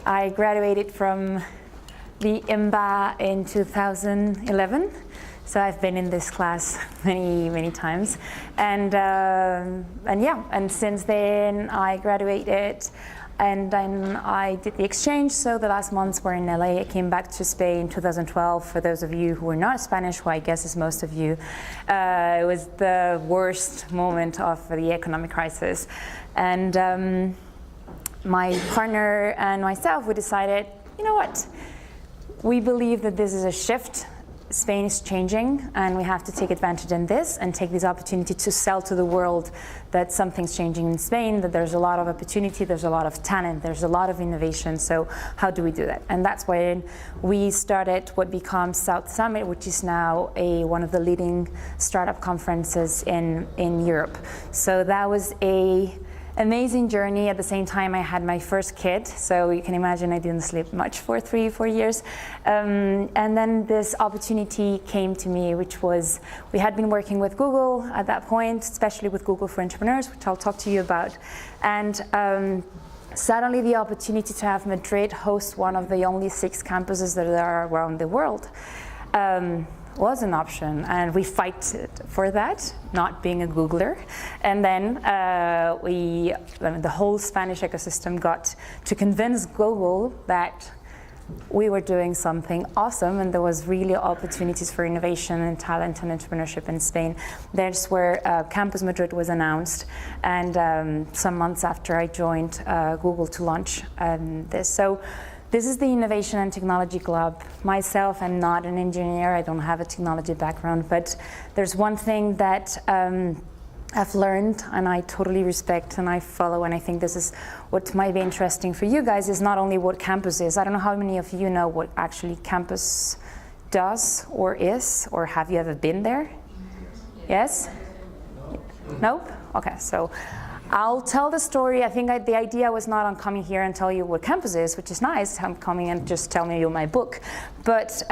I graduated from the IMBA in 2011. So I've been in this class many times, and since then I graduated, and then I did the exchange. So the last months were in LA. I came back to Spain in 2012. For those of you who are not Spanish, who I guess is most of you, it was the worst moment of the economic crisis, and my partner and myself, we decided, you know what, we believe that this is a shift. Spain is changing, and we have to take advantage in this and take this opportunity to sell to the world that something's changing in Spain, that there's a lot of opportunity, there's a lot of talent, there's a lot of innovation. So how do we do that? And that's when we started what becomes South Summit, which is now one of the leading startup conferences in Europe. So that was a amazing journey. At the same time, I had my first kid, so you can imagine I didn't sleep much for 3-4 years. And then this opportunity came to me, which was, we had been working with Google at that point, especially with Google for Entrepreneurs, which I'll talk to you about. And suddenly the opportunity to have Madrid host one of the only 6 campuses that there are around the world was an option, and we fight for that, not being a Googler. And then the whole Spanish ecosystem got to convince Google that we were doing something awesome, and there was really opportunities for innovation and talent and entrepreneurship in Spain. That's where Campus Madrid was announced, and some months after I joined Google to launch this. So this is the Innovation and Technology Club. Myself, I'm not an engineer, I don't have a technology background, but there's one thing that I've learned and I totally respect and I follow, and I think this is what might be interesting for you guys, is not only what campus is. I don't know how many of you know what actually campus does or is, or have you ever been there? Yes? Nope? Okay, so I'll tell the story. I think the idea was not on coming here and tell you what campus is, which is nice. I'm coming and just telling you my book. But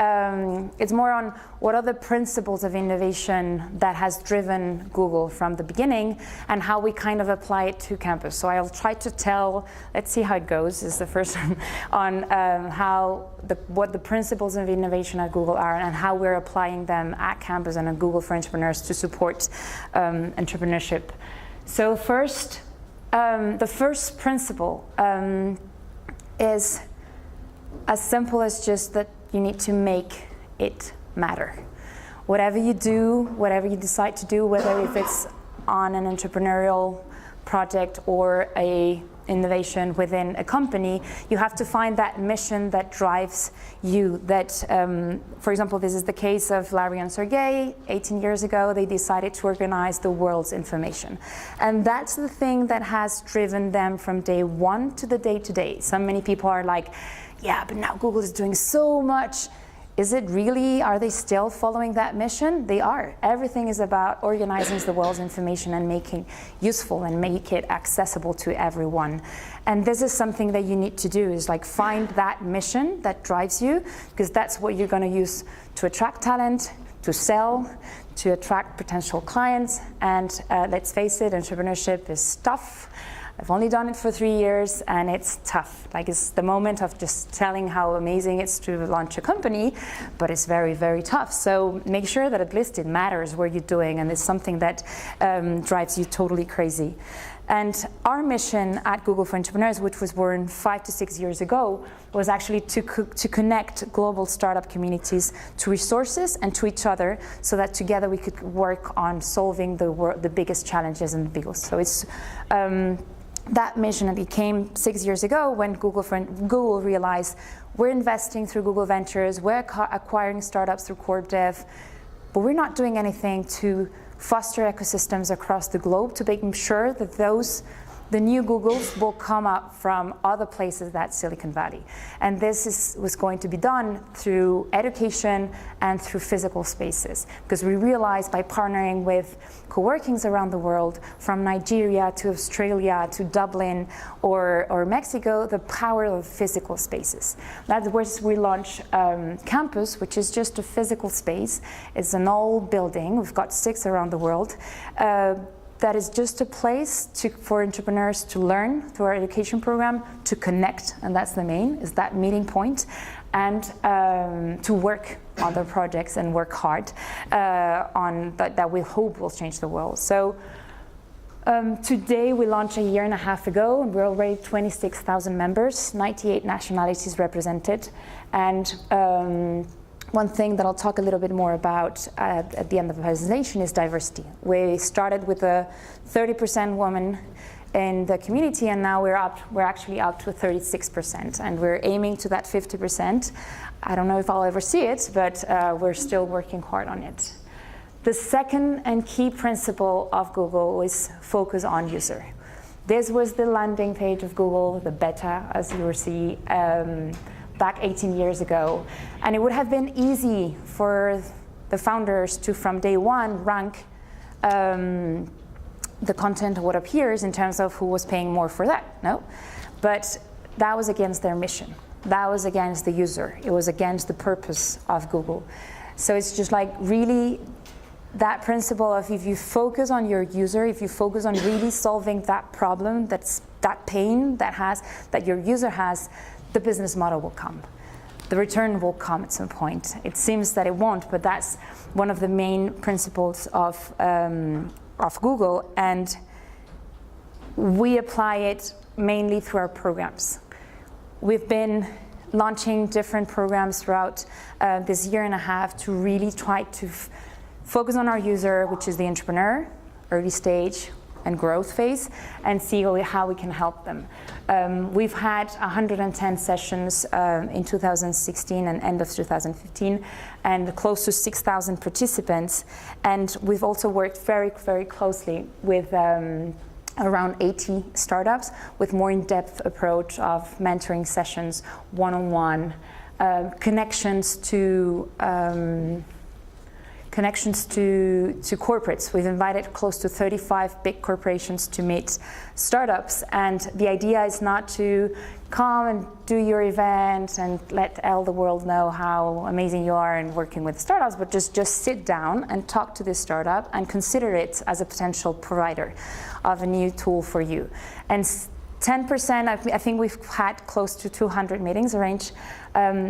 it's more on what are the principles of innovation that has driven Google from the beginning and how we kind of apply it to campus. So I'll try to tell, let's see how it goes, is the first one, on what the principles of innovation at Google are and how we're applying them at campus and at Google for Entrepreneurs to support entrepreneurship. So first, the first principle is as simple as just that you need to make it matter. Whatever you do, whatever you decide to do, whether if it's on an entrepreneurial project or a innovation within a company, you have to find that mission that drives you. That, for example, this is the case of Larry and Sergey. 18 years ago, they decided to organize the world's information. And that's the thing that has driven them from day one to the day to day. So many people are like, yeah, but now Google is doing so much. Is it really, are they still following that mission? They are. Everything is about organizing the world's information and making useful and make it accessible to everyone. And this is something that you need to do, is like find that mission that drives you, because that's what you're going to use to attract talent, to sell, to attract potential clients. And let's face it, entrepreneurship is tough. I've only done it for 3 years and it's tough. Like, it's the moment of just telling how amazing it's to launch a company, but it's very, very tough. So make sure that at least it matters what you're doing and it's something that drives you totally crazy. And our mission at Google for Entrepreneurs, which was born 5 to 6 years ago, was actually to connect global startup communities to resources and to each other, so that together we could work on solving the biggest challenges and the biggest. So it's that mission, and it came 6 years ago when Google realized we're investing through Google Ventures, we're acquiring startups through Corp Dev, but we're not doing anything to foster ecosystems across the globe to making sure that the new Googles will come up from other places than Silicon Valley. And this was going to be done through education and through physical spaces. Because we realized by partnering with co-workings around the world, from Nigeria to Australia to Dublin or Mexico, the power of physical spaces. That's where we launched Campus, which is just a physical space. It's an old building. We've got 6 around the world. that is just a place for entrepreneurs to learn through our education program, to connect, and that's the main, is that meeting point, and to work on their projects and work hard on that we hope will change the world. So today we launched a year and a half ago, and we're already 26,000 members, 98 nationalities represented, and one thing that I'll talk a little bit more about at the end of the presentation is diversity. We started with a 30% women in the community, and now we're actually up to 36%, and we're aiming to that 50%. I don't know if I'll ever see it, but we're still working hard on it. The second and key principle of Google is focus on user. This was the landing page of Google, the beta, as you will see, back 18 years ago. And it would have been easy for the founders to, from day one, rank the content of what appears in terms of who was paying more for that, no? But that was against their mission. That was against the user. It was against the purpose of Google. So it's just like really that principle of if you focus on your user, if you focus on really solving that problem, that pain that your user has, the business model will come. The return will come at some point. It seems that it won't, but that's one of the main principles of Google, and we apply it mainly through our programs. We've been launching different programs throughout this year and a half to really try to focus on our user, which is the entrepreneur, early stage, and growth phase, and see how we can help them. We've had 110 sessions in 2016 and end of 2015, and close to 6,000 participants. And we've also worked very, very closely with around 80 startups with more in-depth approach of mentoring sessions, one-on-one, connections to corporates. We've invited close to 35 big corporations to meet startups, and the idea is not to come and do your event and let all the world know how amazing you are in working with startups, but just sit down and talk to this startup and consider it as a potential provider of a new tool for you. And 10%, I think we've had close to 200 meetings arranged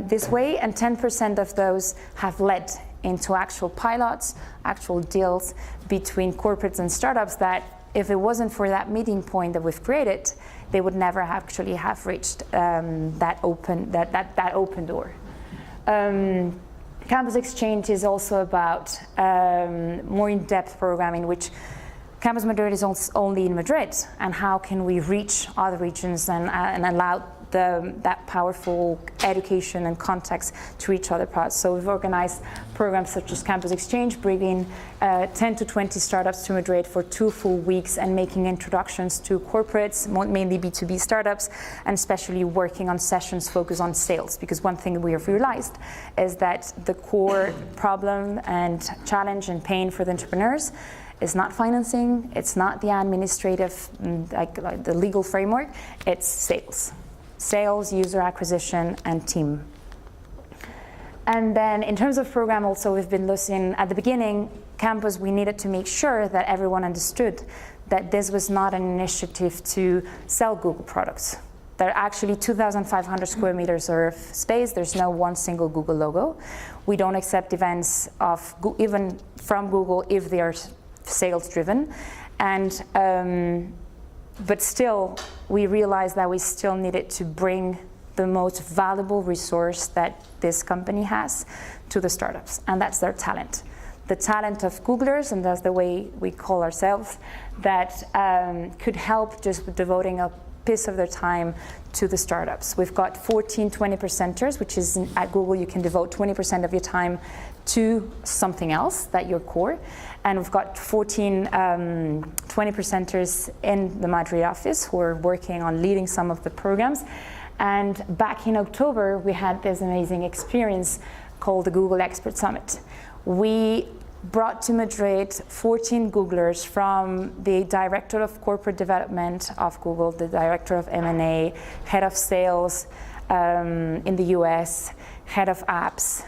this way, and 10% of those have led into actual pilots, actual deals between corporates and startups that if it wasn't for that meeting point that we've created, they would never actually have reached that open door. Campus Exchange is also about more in-depth programming, which Campus Madrid is only in Madrid, and how can we reach other regions and allow that powerful education and context to reach other parts. So we've organized programs such as Campus Exchange, bringing 10 to 20 startups to Madrid for 2 full weeks and making introductions to corporates, mainly B2B startups, and especially working on sessions focused on sales. Because one thing we have realized is that the core problem and challenge and pain for the entrepreneurs is not financing, it's not the administrative, like the legal framework, it's sales. Sales, user acquisition, and team. And then in terms of program also, we've been listening at the beginning, Campus, we needed to make sure that everyone understood that this was not an initiative to sell Google products. There are actually 2,500 square meters of space. There's no one single Google logo. We don't accept events even from Google if they are sales driven. And but still, we realized that we still needed to bring the most valuable resource that this company has to the startups, and that's their talent. The talent of Googlers, and that's the way we call ourselves, that could help just with devoting a piece of their time to the startups. We've got 14 20%ers, which is at Google you can devote 20% of your time to something else that your core. And we've got 14 20%ers in the Madrid office who are working on leading some of the programs. And back in October, we had this amazing experience called the Google Expert Summit. We brought to Madrid 14 Googlers from the Director of Corporate Development of Google, the Director of M&A, Head of Sales in the US, Head of Apps.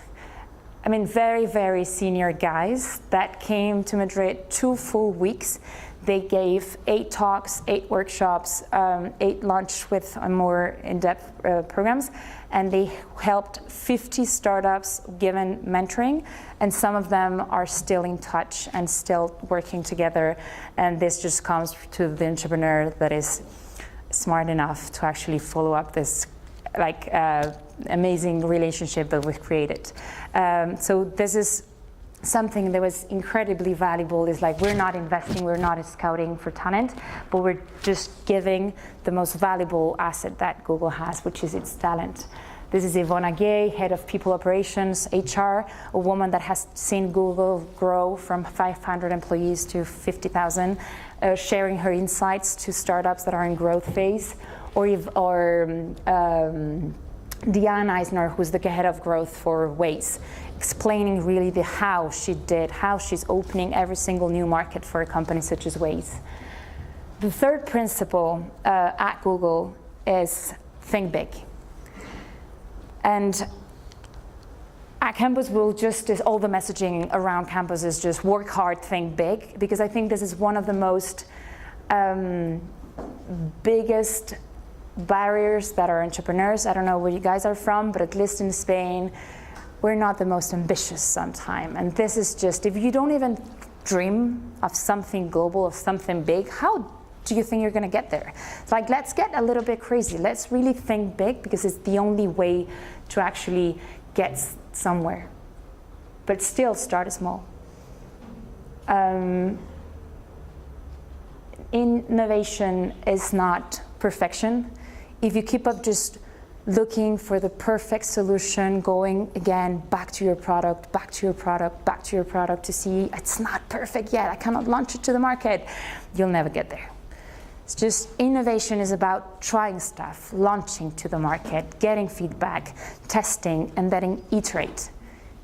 I mean, very, very senior guys that came to Madrid 2 full weeks. they gave 8 talks, 8 workshops, 8 lunch with more in-depth programs, and they helped 50 startups given mentoring, and some of them are still in touch and still working together. And this just comes to the entrepreneur that is smart enough to actually follow up this amazing relationship that we've created. So this is something that was incredibly valuable. Is like, we're not investing, we're not scouting for talent, but we're just giving the most valuable asset that Google has, which is its talent. This is Ivona Gay, head of people operations, HR, a woman that has seen Google grow from 500 employees to 50,000, sharing her insights to startups that are in growth phase. Or Diane Eisner, who's the head of growth for Waze, explaining really how she's opening every single new market for a company such as Waze. The third principle at Google is think big. And at campus, we'll just, all the messaging around campus is just work hard, think big, because I think this is one of the most biggest barriers that are entrepreneurs. I don't know where you guys are from, but at least in Spain, we're not the most ambitious sometimes. And this is just, if you don't even dream of something global, of something big, how do you think you're going to get there? It's like, let's get a little bit crazy. Let's really think big, because it's the only way to actually get somewhere. But still start small. Innovation is not perfection. If you keep up just looking for the perfect solution, going again back to your product, back to your product, back to your product to see it's not perfect yet, I cannot launch it to the market, you'll never get there. It's just, innovation is about trying stuff, launching to the market, getting feedback, testing, and then iterate,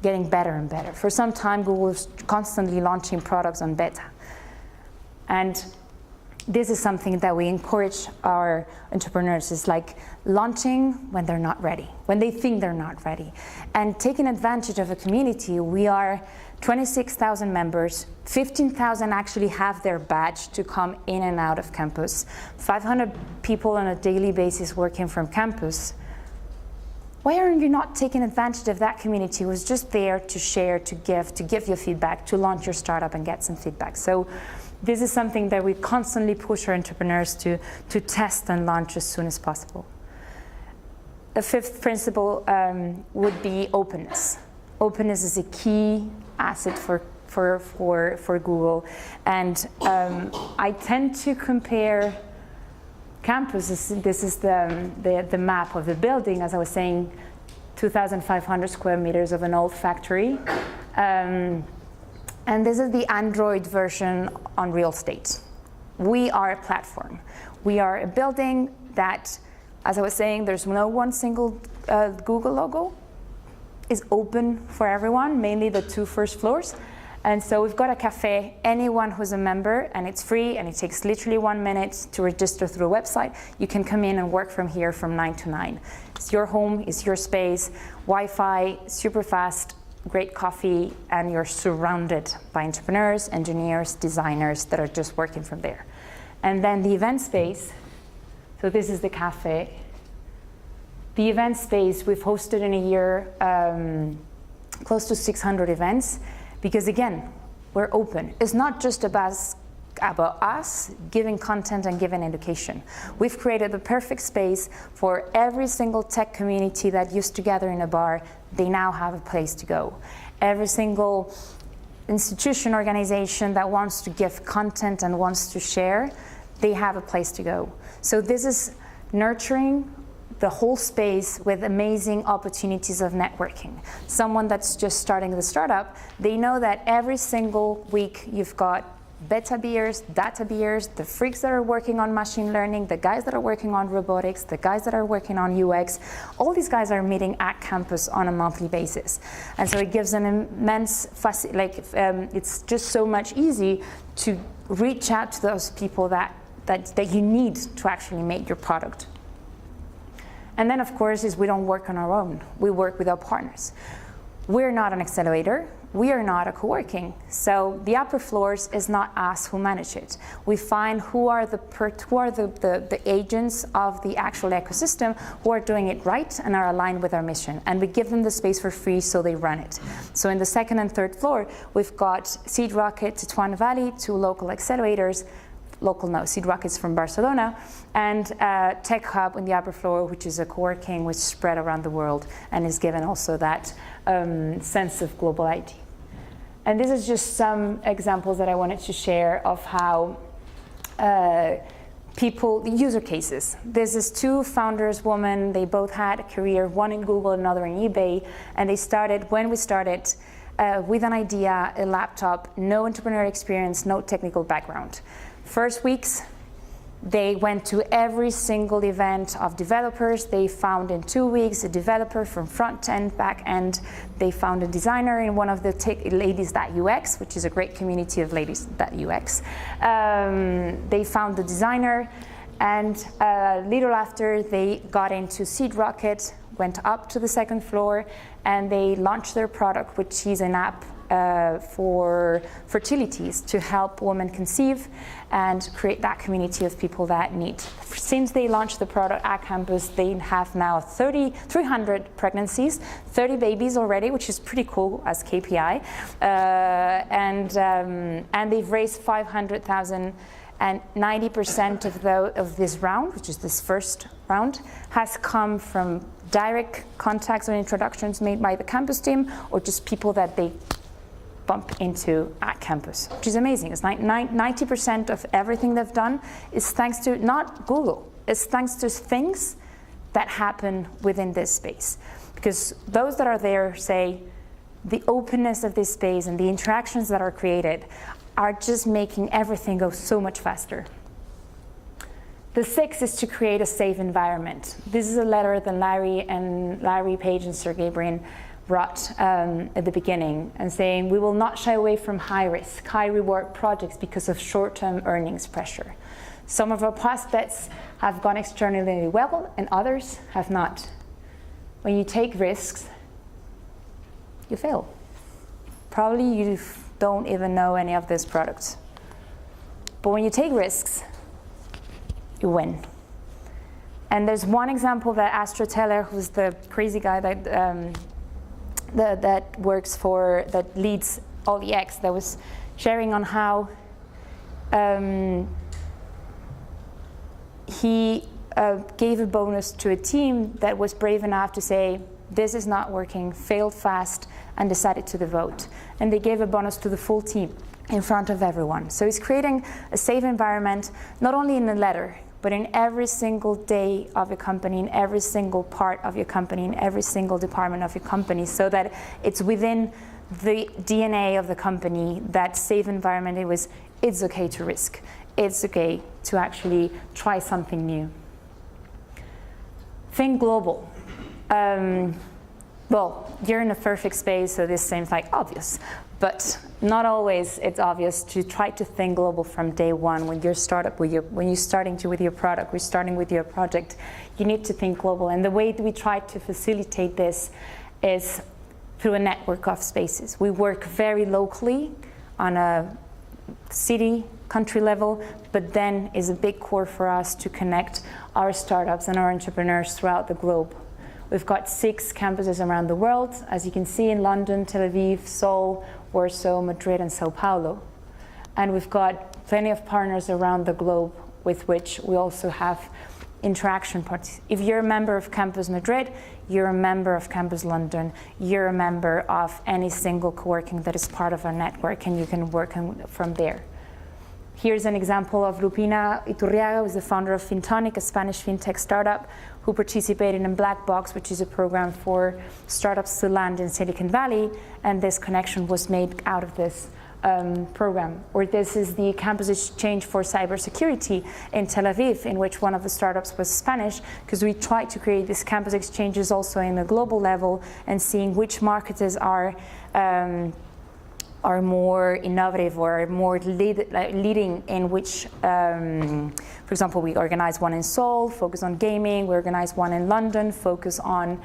getting better and better. For some time, Google was constantly launching products on beta. And this is something that we encourage our entrepreneurs, is like launching when they're not ready, when they think they're not ready. And taking advantage of a community. We are 26,000 members, 15,000 actually have their badge to come in and out of campus, 500 people on a daily basis working from campus. Why are you not taking advantage of that community who's just there to share, to give you feedback, to launch your startup and get some feedback? So this is something that we constantly push our entrepreneurs to test and launch as soon as possible. The fifth principle would be openness. Openness is a key asset for Google. And I tend to compare campus, this is the map of the building, as I was saying, 2,500 square meters of an old factory. And this is the Android version on real estate. We are a platform. We are a building that, as I was saying, there's no one single Google logo. Is open for everyone, mainly the 2 first floors. And so we've got a cafe, anyone who's a member, and it's free, and it takes literally 1 minute to register through a website. You can come in and work from here from 9 to 9. It's your home, it's your space, Wi-Fi, super fast, great coffee, and you're surrounded by entrepreneurs, engineers, designers that are just working from there. And then the event space, so this is the cafe. The event space, we've hosted in a year close to 600 events, because again, we're open. It's not just about us giving content and giving education. We've created the perfect space for every single tech community that used to gather in a bar. They now have a place to go. Every single institution, organization that wants to give content and wants to share, they have a place to go. So this is nurturing the whole space with amazing opportunities of networking. Someone that's just starting the startup, they know that every single week you've got beta beers, data beers, the freaks that are working on machine learning, the guys that are working on robotics, the guys that are working on UX, all these guys are meeting at campus on a monthly basis. And so it gives an immense, it's just so much easy to reach out to those people that you need to actually make your product. And then, of course, is we don't work on our own. We work with our partners. We're not an accelerator. we are not a co-working. So the upper floors is not us who manage it. We find who are the agents of the actual ecosystem who are doing it right and are aligned with our mission. And we give them the space for free so they run it. So in the second and third floor, we've got Seed Rocket, Tetuan Valley, 2 local accelerators, Seed Rockets from Barcelona, and Tech Hub in the upper floor, which is a co-working which is spread around the world and is given also that sense of global IT. And this is just some examples that I wanted to share of how user cases. This is 2 founders, women, they both had a career, one in Google, another in eBay, and they started, when we started, with an idea, a laptop, no entrepreneurial experience, no technical background. First weeks, they went to every single event of developers. They found in 2 weeks a developer from front end, back end. They found a designer in one of the ladies.ux, which is a great community of ladies.ux. They found the designer, and little after they got into Seed Rocket, went up to the 2nd floor, and they launched their product, which is an app for fertilities to help women conceive and create that community of people that need. Since they launched the product at campus, they have now 300 pregnancies, 30 babies already, which is pretty cool as KPI, and they've raised 500,000. And 90% of this round, which is this first round, has come from direct contacts and introductions made by the campus team, or just people that they bump into at campus, which is amazing. It's 90% of everything they've done is thanks to not Google. It's thanks to things that happen within this space. Because those that are there say the openness of this space and the interactions that are created are just making everything go so much faster. The 6th is to create a safe environment. This is a letter that Larry Page and Sergey Brin wrote at the beginning, and saying we will not shy away from high risk, high reward projects because of short-term earnings pressure. Some of our past bets have gone extraordinarily well and others have not. When you take risks, you fail. Probably you don't even know any of these products. But when you take risks, you win. And there's one example that Astro Teller, who's the crazy guy that leads all the X, that was sharing on how he gave a bonus to a team that was brave enough to say, this is not working, failed fast, and decided to devote. And they gave a bonus to the full team in front of everyone. So he's creating a safe environment, not only in a letter, but in every single day of your company, in every single part of your company, in every single department of your company, so that it's within the DNA of the company, that safe environment. It's okay to risk. It's okay to actually try something new. Think global. Well, you're in a perfect space, so this seems like obvious, but not always it's obvious to try to think global from day one. When you're starting with your product, we're starting with your project, you need to think global. And the way that we try to facilitate this is through a network of spaces. We work very locally on a city, country level, but then is a big core for us to connect our startups and our entrepreneurs throughout the globe. We've got 6 campuses around the world, as you can see, in London, Tel Aviv, Seoul, Warsaw, Madrid, and Sao Paulo. And we've got plenty of partners around the globe with which we also have interaction points. If you're a member of Campus Madrid, you're a member of Campus London, you're a member of any single co-working that is part of our network, and you can work from there. Here's an example of Lupina Iturriaga, who's the founder of Fintonic, a Spanish fintech startup, who participated in Black Box, which is a program for startups to land in Silicon Valley, and this connection was made out of this program. Or this is the campus exchange for cybersecurity in Tel Aviv, in which one of the startups was Spanish, because we tried to create these campus exchanges also in a global level and seeing which marketers are more innovative or more leading in which For example, we organized one in Seoul, focus on gaming. We organized one in London, focus on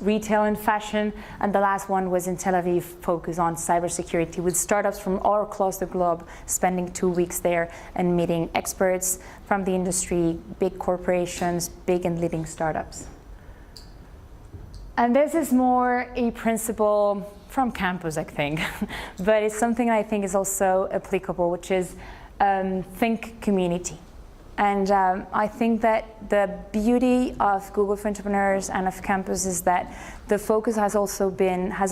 retail and fashion. And the last one was in Tel Aviv, focus on cybersecurity, with startups from all across the globe, spending 2 weeks there and meeting experts from the industry, big corporations, big and leading startups. And this is more a principle from campus, I think, but it's something I think is also applicable, which is think community. And I think that the beauty of Google for Entrepreneurs and of campus is that the focus has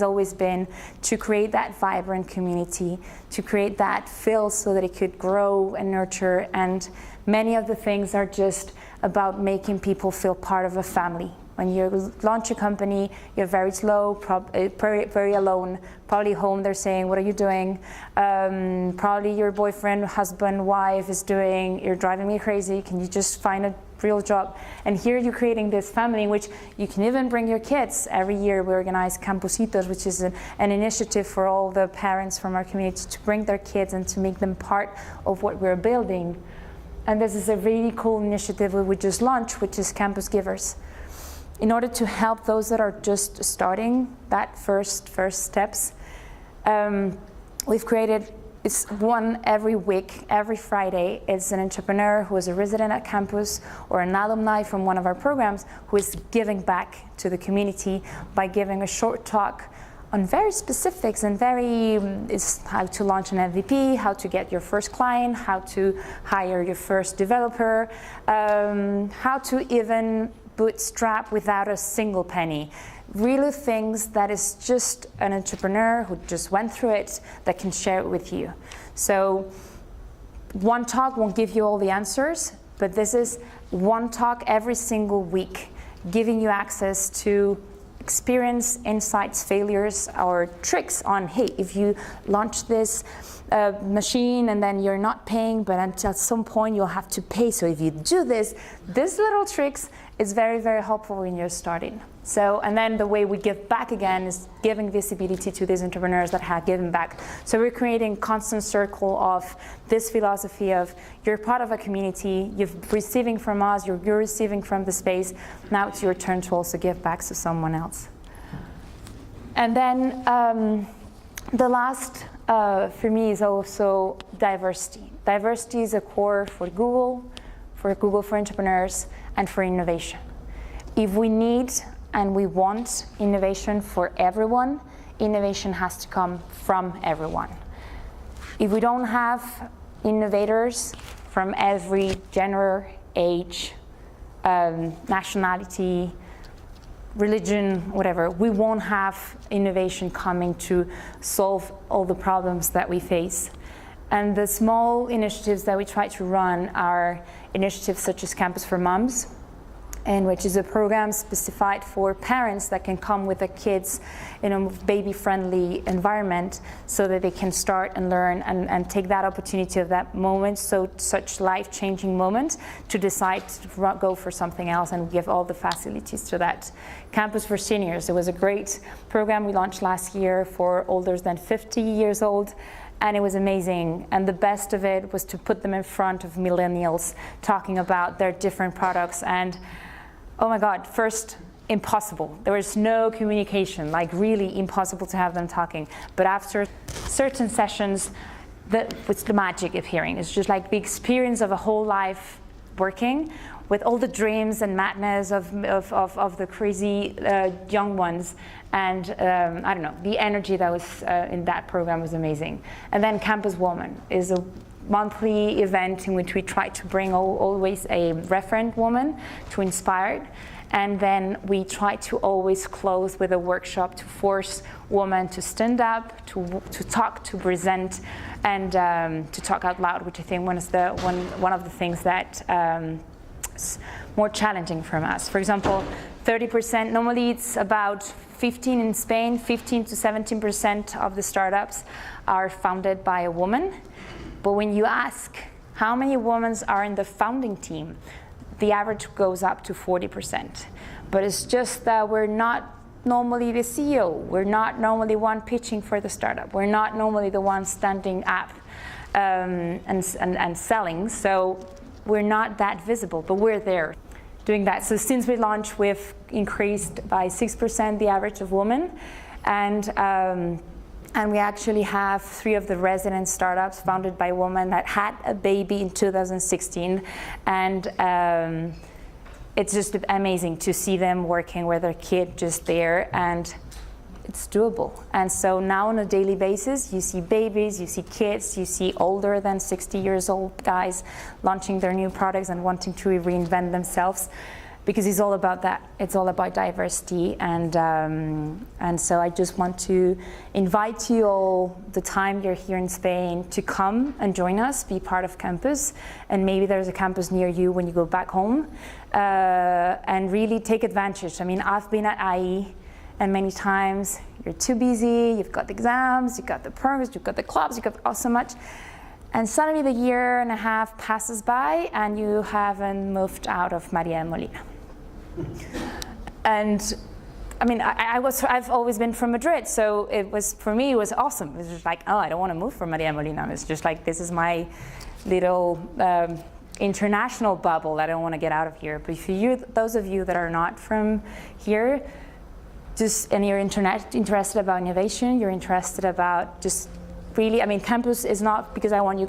always been to create that vibrant community, to create that feel so that it could grow and nurture. And many of the things are just about making people feel part of a family. When you launch a company, you're very slow, very alone. Probably home, they're saying, what are you doing? Probably your boyfriend, husband, wife is doing, you're driving me crazy. Can you just find a real job? And here you're creating this family in which you can even bring your kids. Every year we organize Campusitos, which is an initiative for all the parents from our community to bring their kids and to make them part of what we're building. And this is a really cool initiative we just launched, which is Campus Givers. In order to help those that are just starting that first steps, we've created, it's one every week, every Friday. It's an entrepreneur who is a resident at campus or an alumni from one of our programs who is giving back to the community by giving a short talk on very specifics and it's how to launch an MVP, how to get your first client, how to hire your first developer, how to even bootstrap without a single penny. Really things that is just an entrepreneur who just went through it that can share it with you. So one talk won't give you all the answers, but this is one talk every single week, giving you access to experience, insights, failures, or tricks on, hey, if you launch this machine and then you're not paying, but at some point you'll have to pay. So if you do this little tricks is very, very helpful when you're starting. So, and then the way we give back again is giving visibility to these entrepreneurs that have given back. So we're creating a constant circle of this philosophy of you're part of a community, you're receiving from us, you're receiving from the space. Now it's your turn to also give back to someone else. And then the last for me is also diversity. Diversity is a core for Google for Entrepreneurs, and for innovation. If we need and we want innovation for everyone, innovation has to come from everyone. If we don't have innovators from every gender, age, nationality, religion, whatever, we won't have innovation coming to solve all the problems that we face. And the small initiatives that we try to run are initiatives such as Campus for Moms, and which is a program specified for parents that can come with their kids in a baby-friendly environment so that they can start and learn and take that opportunity of that moment, such life-changing moment, to decide to go for something else and give all the facilities to that. Campus for Seniors, it was a great program we launched last year for older than 50 years old. And it was amazing. And the best of it was to put them in front of millennials talking about their different products. And oh my God, first, impossible. There was no communication, like really impossible to have them talking. But after certain sessions, that was the magic of hearing. It's just like the experience of a whole life working with all the dreams and madness of the crazy young ones. And I don't know, the energy that was in that program was amazing. And then Campus Woman is a monthly event in which we try to bring always a referent woman to inspire. And then we try to always close with a workshop to force women to stand up, to talk, to present, and to talk out loud, which I think one of the things that is more challenging from us. For example, 30%, normally it's about 15 in Spain, 15 to 17% of the startups are founded by a woman. But when you ask how many women are in the founding team, the average goes up to 40%. But it's just that we're not normally the CEO. We're not normally one pitching for the startup. We're not normally the one standing up and selling. So we're not that visible, but we're there doing that. So since we launched, we've increased by 6% the average of women, and we actually have 3 of the resident startups founded by women that had a baby in 2016, and it's just amazing to see them working with their kid just there, and it's doable. And so now on a daily basis, you see babies, you see kids, you see older than 60 years old guys launching their new products and wanting to reinvent themselves, because it's all about that. It's all about diversity, and so I just want to invite you all, the time you're here in Spain, to come and join us, be part of campus, and maybe there's a campus near you when you go back home, and really take advantage. I mean, I've been at IE, and many times you're too busy, you've got the exams, you've got the programs, you've got the clubs, you've got so much. And suddenly the year and a half passes by and you haven't moved out of Maria Molina. And I mean, I've always been from Madrid, so for me it was awesome. It was just like, oh, I don't want to move from Maria Molina. It's just like, this is my little international bubble. I don't want to get out of here. But if those of you that are not from here, and you're interested about innovation, you're interested about just really, I mean, campus is not because I want you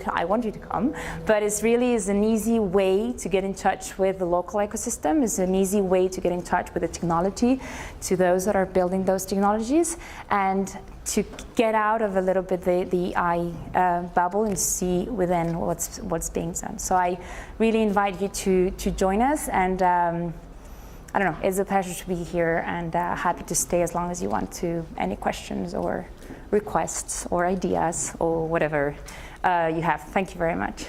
to come, but it's really is an easy way to get in touch with the local ecosystem. It's an easy way to get in touch with the technology, to those that are building those technologies, and to get out of a little bit the bubble and see within what's being done. So I really invite you to join us, and I don't know, it's a pleasure to be here, and happy to stay as long as you want to. Any questions or requests or ideas or whatever you have. Thank you very much.